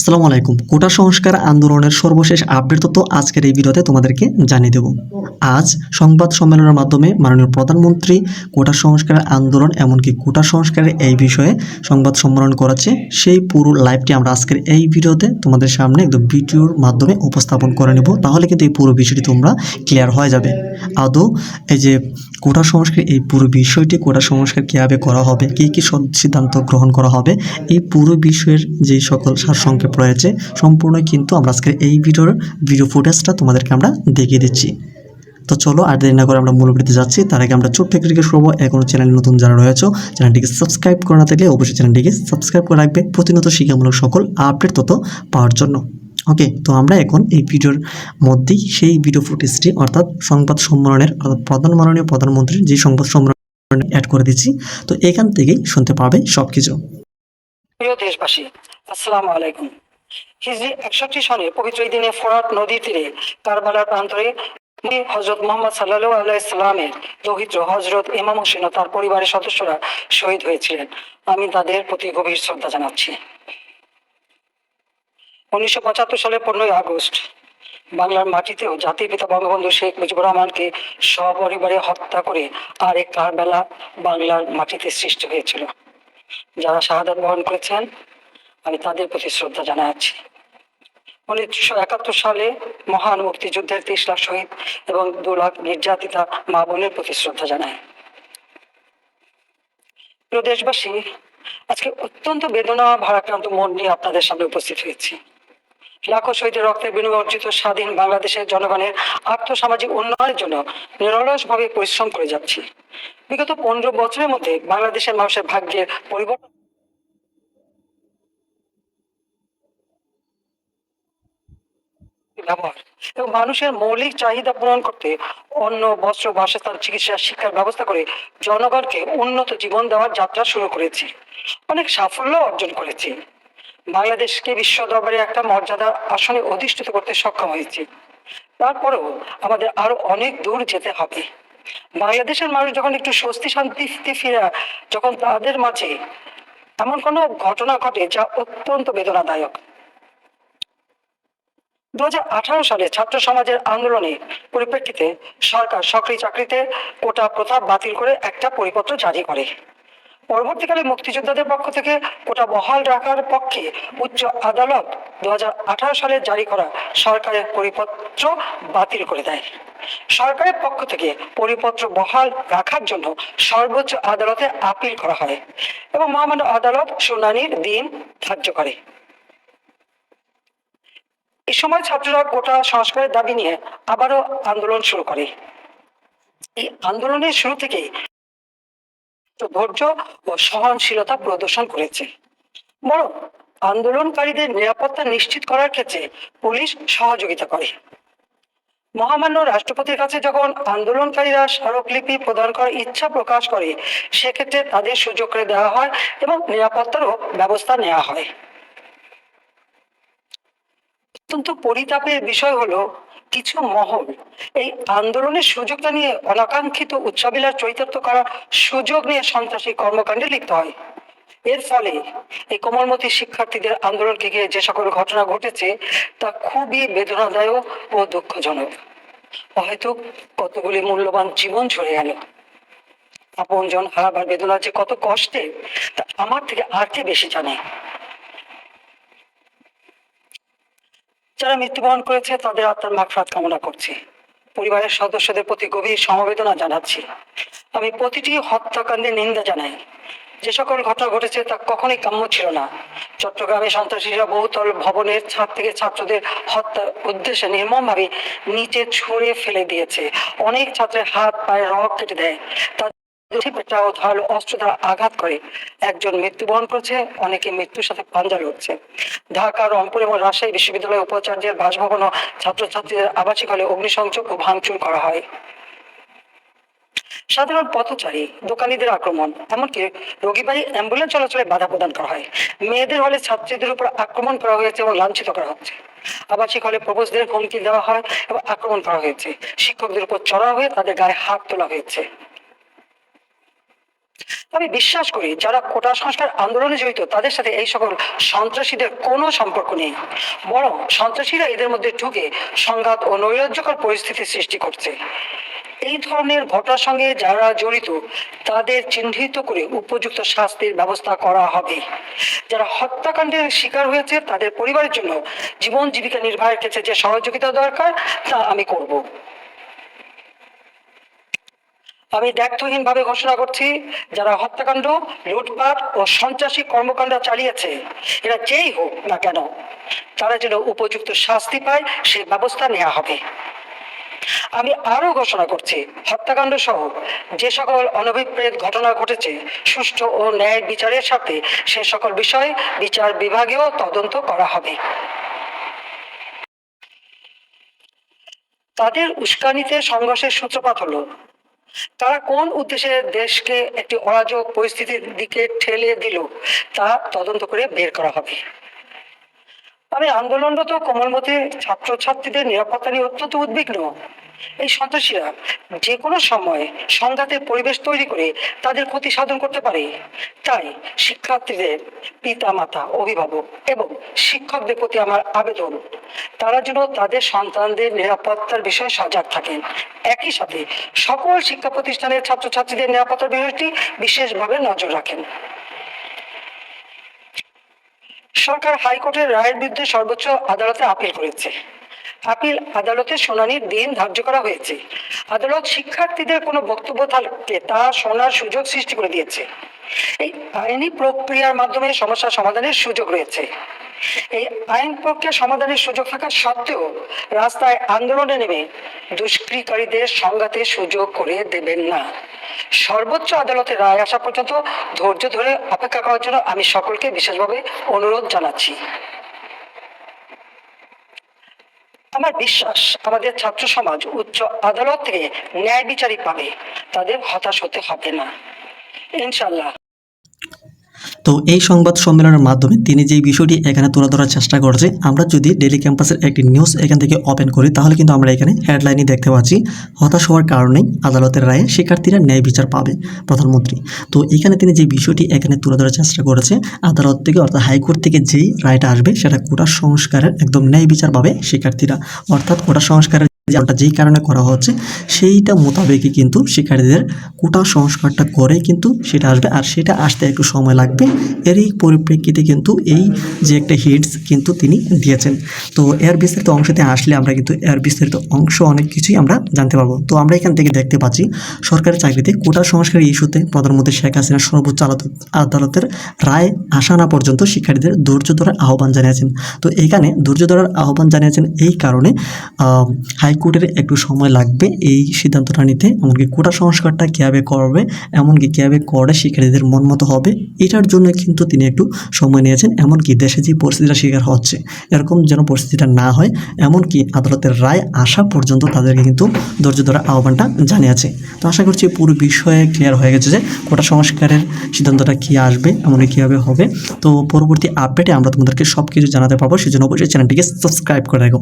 আসসালামু আলাইকুম। কোটা সংস্কার আন্দোলনের সর্বশেষ আপডেট তথ্য আজকের এই ভিডিওতে তোমাদেরকে জানিয়ে দেব। আজ সংবাদ সম্মেলনের মাধ্যমে মাননীয় প্রধানমন্ত্রী কোটা সংস্কার আন্দোলন এমনকি কোটা সংস্কারের এই বিষয়ে সংবাদ সম্মেলন করেছে। সেই পুরো লাইভটি আমরা আজকের এই ভিডিওতে তোমাদের সামনে একদম ভিডিওর মাধ্যমে উপস্থাপন করে নেব। তাহলে কিন্তু এই পুরো বিষয়টি তোমরা ক্লিয়ার হয়ে যাবে। আদৌ এই যে কোটা সংস্কার, এই পুরো বিষয়টি কোটা সংস্কার কীভাবে করা হবে, কী কী সিদ্ধান্ত গ্রহণ করা হবে, এই পুরো বিষয়ের যে সকল সারসংক্ষেপ রয়েছে সম্পূর্ণ কিন্তু আমরা আজকের এই ভিডিও ফুটেজটা তোমাদেরকে আমরা দেখিয়ে দিচ্ছি। তো চলো আর দেরি না করে আমরা মূল ভিডিওতে যাচ্ছি। তার আগে আমরা ছোট্ট একটি রিকোয়েস্ট করবো, এখনো চ্যানেল নতুন যারা রয়েছে চ্যানেলটিকে সাবস্ক্রাইব করে না থাকলে অবশ্যই চ্যানেলটিকে সাবস্ক্রাইব করে রাখবে প্রতিনিয়ত শিক্ষামূলক সকল আপডেট তথ্য পাওয়ার জন্য। ওকে, তো আমরা এখন এই ভিডিওর মধ্যেই সেই ভিডিও ফুটেজটি অর্থাৎ সংবাদ সম্মেলনের মাননীয় প্রধানমন্ত্রীর যে সংবাদ সম্মেলন অ্যাড করে দিচ্ছি। তো এখান থেকেই শুনতে পাবে সবকিছু। প্রিয় দেশবাসী, আসসালামু আলাইকুম। হিজরি 61 সনে পবিত্র এই দিনে ফোরাত নদীর তীরে কারবালার প্রান্তরে হযরত মুহাম্মদ সাল্লাল্লাহু আলাইহি সাল্লামের দৌহিত্র হযরত ইমাম হোসেন ও তার পরিবারের সদস্যরা শহীদ হয়েছিলেন। আমি তাদের প্রতি গভীর শ্রদ্ধা জানাচ্ছি। 1975 সালের 15ই আগস্ট বাংলার মাটিতেও জাতির পিতা বঙ্গবন্ধু শেখ মুজিবুর রহমানকে সপরিবারে হত্যা করে আরেক কারবালা বাংলার মাটিতে সৃষ্টি হয়েছিল। যারা শাহাদাত বরণ করেছেন আমি তাদের প্রতি শ্রদ্ধা জানাচ্ছি। 1971 সালে মহান মুক্তিযুদ্ধের 30 লাখ শহীদ এবং 2 লাখ নির্যাতিতা মা বোনের প্রতি শ্রদ্ধা জানায়। প্রিয় দেশবাসী, আজকে অত্যন্ত বেদনা ভারাক্রান্ত মন নিয়ে আপনাদের সামনে উপস্থিত হয়েছি। লাখো শহীদের রক্তের বিনিময়ে অর্জিত স্বাধীন বাংলাদেশের জনগণের আর্থসামাজিক উন্নয়নের জন্য নিরলসভাবে পরিশ্রম করে যাচ্ছি। বিগত 15 বছরের মধ্যে বাংলাদেশের মানুষের ভাগ্যের পরিবর্তন ব্যবহার এবং মানুষের মৌলিক চাহিদা পূরণ করতে অন্ন, বস্ত্র, বাসস্থান, চিকিৎসা, শিক্ষার ব্যবস্থা করে জনগণকে উন্নত জীবন দেওয়ার যাত্রা শুরু করেছি। অনেক সাফল্য অর্জন করেছি। বাংলাদেশকে বিশ্ব দরবারে একটা মর্যাদা আসনে অধিষ্ঠিত করতে সক্ষম হয়েছি। তারপরেও আমাদের আরো অনেক দূর যেতে হবে। বাংলাদেশের মানুষ যখন একটু স্বস্তি শান্তিতে ফিরে, যখন তাদের মাঝে এমন কোনো ঘটনা ঘটে যা অত্যন্ত বেদনাদায়ক। 2018 সালে ছাত্র সমাজের আন্দোলনের পরিপ্রেক্ষিতে সরকার সরকারি চাকরিতে কোটা প্রথা বাতিল করে একটা পরিপত্র জারি করে। পরবর্তীকালে মুক্তিযোদ্ধাদের পক্ষ থেকে কোটা বহাল রাখার পক্ষে উচ্চ আদালত 2018 সালে জারি করা সরকারের পরিপত্র বাতিল করে দেয়। সরকারের পক্ষ থেকে পরিপত্র বহাল রাখার জন্য সর্বোচ্চ আদালতে আপিল করা হয় এবং মহামান্য আদালত শুনানির দিন ধার্য করে। এই সময় ছাত্ররা কোটা সংস্কারের দাবি নিয়ে আবারও আন্দোলন শুরু করে। এই আন্দোলনের শুরু থেকে ধৈর্য ও সহনশীলতা প্রদর্শন করেছে। বরং আন্দোলনকারীদের নিরাপত্তা নিশ্চিত করার ক্ষেত্রে পুলিশ সহযোগিতা করে। মহামান্য রাষ্ট্রপতির কাছে যখন আন্দোলনকারীরা স্মারকলিপি প্রদান করার ইচ্ছা প্রকাশ করে, সেক্ষেত্রে তাদের সুযোগ করে দেওয়া হয় এবং নিরাপত্তারও ব্যবস্থা নেওয়া হয়। অত্যন্ত পরিতাপের বিষয় হলো কিছু মহল এই আন্দোলনের সুযোগটা নিয়ে অনাকাঙ্ক্ষিত উচ্চাবিলাস চরিতার্থ করার সুযোগ নিয়ে সন্ত্রাসী কর্মকাণ্ডে লিপ্ত হয়। এর ফলে এই কোমলমতি শিক্ষার্থীদের আন্দোলনকে ঘিরে যে সকল ঘটনা ঘটেছে তা খুবই বেদনাদায়ক ও দুঃখজনক। হয়তো কতগুলি মূল্যবান জীবন ঝরে গেল। আপনজন হারাবার বেদনা যে কত কষ্টে তা আমার থেকে আর কে বেশি জানে। যারা মৃত্যুবরণ করেছে তাদের আত্মার মাগফিরাত কামনা করছি। পরিবারের সদস্যদের প্রতি গভীর সমবেদনা জানাচ্ছি। আমি প্রতিটি হত্যাকাণ্ডের নিন্দা জানাই। যে সকল ঘটনা ঘটেছে তা কখনোই কাম্য ছিল না। চট্টগ্রামে সন্ত্রাসীরা বহুতল ভবনের ছাদ থেকে ছাত্রদের হত্যার উদ্দেশ্যে নির্মমভাবে নিচে ছুঁড়ে ফেলে দিয়েছে। অনেক ছাত্রের হাত পায়ে রক কেটে দেয়, ও ধারালো অস্ত্র দ্বারা আঘাত করে। একজন মৃত্যুবরণ করেছে, অনেকে মৃত্যুর সাথে পাঞ্জা লড়ছে। ঢাকা, রংপুর এবং রাজশাহী বিশ্ববিদ্যালয়ের উপাচার্যের বাসভবন ও ছাত্রছাত্রীদের আবাসিক হলে অগ্নিসংযোগ ও ভাঙচুর করা হয়। সাধারণ পথচারী, দোকানীদের আক্রমণ, এমনকি রোগীবাহী অ্যাম্বুলেন্স চলাচলে বাধা প্রদান করা হয়। মেয়েদের হলে ছাত্রীদের উপর আক্রমণ করা হয়েছে এবং লাঞ্ছিত করা হচ্ছে। আবাসিক হলে প্রবেশদের হুমকি দেওয়া হয় এবং আক্রমণ করা হয়েছে। শিক্ষকদের উপর চড়া হয়ে তাদের গায়ে হাত তোলা হয়েছে। আমি বিশ্বাস করি যারা কোটা সংস্কার আন্দোলনে জড়িত তাদের সাথে এই সকল সন্ত্রাসীদের কোনো সম্পর্ক নেই, বরং সন্ত্রাসীরা এদের মধ্যে ঢুকে সংঘাত ও নৈরাজ্যকর পরিস্থিতি সৃষ্টি করছে। এই ধরনের ঘটনার সঙ্গে যারা জড়িত তাদের চিহ্নিত করে উপযুক্ত শাস্তির ব্যবস্থা করা হবে। যারা হত্যাকাণ্ডের শিকার হয়েছে তাদের পরিবারের জন্য জীবন জীবিকা নির্বাহের ক্ষেত্রে যে সহযোগিতা দরকার তা আমি করব। আমি দায়িত্বহীনভাবে ঘোষণা করছি, যারা হত্যাকাণ্ড, লুটপাট ও সন্ত্রাসী কর্মকাণ্ড চালিয়েছে, এরা যেই হোক না কেন, তারা যেন উপযুক্ত শাস্তি পায় সে ব্যবস্থা নেওয়া হবে। আমি আরো ঘোষণা করছি, হত্যাকাণ্ড সহ যে সকল অনভিপ্রেত ঘটনা ঘটেছে সুষ্ঠু ও ন্যায় বিচারের সাথে সে সকল বিষয়ে বিচার বিভাগেও তদন্ত করা হবে। তাদের উস্কানিতে সংঘর্ষের সূত্রপাত হলো, তারা কোন উদ্দেশ্যে দেশকে একটি অরাজক পরিস্থিতির দিকে ঠেলে দিল তা তদন্ত করে বের করা হবে। আমি আন্দোলনরত কোমলমতি ছাত্রছাত্রীদের নিরাপত্তা নিয়ে অত্যন্ত উদ্বিগ্ন। এই সন্ত্রাসীরা যে কোনো সময় সংঘাতের পরিবেশ তৈরি করে তাদের ক্ষতি সাধন করতে পারে। তাই শিক্ষার্থীদের পিতা মাতা, অভিভাবক এবং শিক্ষকদের প্রতি আমার আবেদন, তারা যেন তাদের সন্তানদের নিরাপত্তার বিষয়ে সজাগ থাকেন। একই সাথে সকল শিক্ষা প্রতিষ্ঠানের ছাত্রছাত্রীদের নিরাপত্তার বিষয়টি বিশেষভাবে নজর রাখেন। সরকার হাইকোর্টের রায়ের বিরুদ্ধে সর্বোচ্চ আদালতে আপিল করেছে। আপিল আদালতের শুনানির দিন ধার্য করা হয়েছে। আদালত শিক্ষার্থীদের কোনো বক্তব্য থাকলে তা শোনার সুযোগ সৃষ্টি করে দিয়েছে। এই আইনি প্রক্রিয়ার মাধ্যমে সমস্যা সমাধানের সুযোগ রয়েছে। এই আইন প্রক্রিয়া সমাধানের সুযোগ থাকা সত্ত্বেও রাস্তায় আন্দোলনে নেমে দুষ্কৃতিকারীদের সংঘাতের সুযোগ করে দেবেন না। সর্বোচ্চ আদালতের রায় আসা পর্যন্ত ধৈর্য ধরে অপেক্ষা করার জন্য আমি সকলকে বিশেষভাবে অনুরোধ জানাচ্ছি। আমার বিশ্বাস, আমাদের ছাত্র সমাজ উচ্চ আদালত থেকে ন্যায় বিচারই পাবে, তাদের হতাশ হতে হবে না, ইনশাল্লাহ। তো এই সংবাদ সম্মেলনের মাধ্যমে তিনি যেই বিষয়টি এখানে তুলে ধরার চেষ্টা করছে, আমরা যদি ডেইলি ক্যাম্পাসের একটি নিউজ এখান থেকে ওপেন করি তাহলে কিন্তু আমরা এখানে হেডলাইনই দেখতে পাচ্ছি, হতাশ হওয়ার কারণেই আদালতের রায়ে শিক্ষার্থীরা ন্যায় বিচার পাবে প্রধানমন্ত্রী। তো এখানে তিনি যে বিষয়টি এখানে তুলে ধরার চেষ্টা করেছে, আদালত থেকে অর্থাৎ হাইকোর্ট থেকে যেই রায়টা আসবে সেটা কোটা সংস্কারের একদম ন্যায় বিচার পাবে শিক্ষার্থীরা, অর্থাৎ কোটা সংস্কারের যেই কারণে করা হচ্ছে সেইটা মোতাবেকই কিন্তু শিক্ষার্থীদের কোটা সংস্কারটা করে কিন্তু সেটা আসবে, আর সেটা আসতে একটু সময় লাগবে। এরই পরিপ্রেক্ষিতে কিন্তু এই যে একটা হিটস কিন্তু তিনি দিয়েছেন। তো এর বিস্তারিত অংশতে আসলে আমরা কিন্তু এর বিস্তারিত অংশ অনেক কিছুই আমরা জানতে পারবো। তো আমরা এখান থেকে দেখতে পাচ্ছি সরকারি চাকরিতে কোটা সংস্কারের ইস্যুতে প্রধানমন্ত্রী শেখ হাসিনা সর্বোচ্চ আদালতের রায় আসা না পর্যন্ত শিক্ষার্থীদের ধৈর্য ধরার আহ্বান জানিয়েছেন। তো এখানে ধৈর্য ধরার আহ্বান জানিয়েছেন এই কারণে হাইকোর্টের একটু সময় লাগবে এই সিদ্ধান্তটা নিতে, এমনকি কোটা সংস্কারটা কীভাবে করবে, এমনকি কীভাবে করে শিক্ষার্থীদের মন মতো হবে, এটার জন্য কিন্তু তিনি একটু সময় নিয়েছেন। এমনকি দেশে যে পরিস্থিতিটা শিকার হচ্ছে এরকম যেন পরিস্থিতিটা না হয়, এমনকি আদালতের রায় আসা পর্যন্ত তাদেরকে কিন্তু ধৈর্য ধরার আহ্বানটা জানিয়েছে। তো আশা করছি পুরো বিষয়ে ক্লিয়ার হয়ে গেছে যে কোটা সংস্কারের সিদ্ধান্তটা কী আসবে, এমনকি কীভাবে হবে। তো পরবর্তী আপডেটে আমরা তোমাদেরকে সব কিছু জানাতে পারবো, সেজন্য অবশ্যই চ্যানেলটিকে সাবস্ক্রাইব করে রাখো।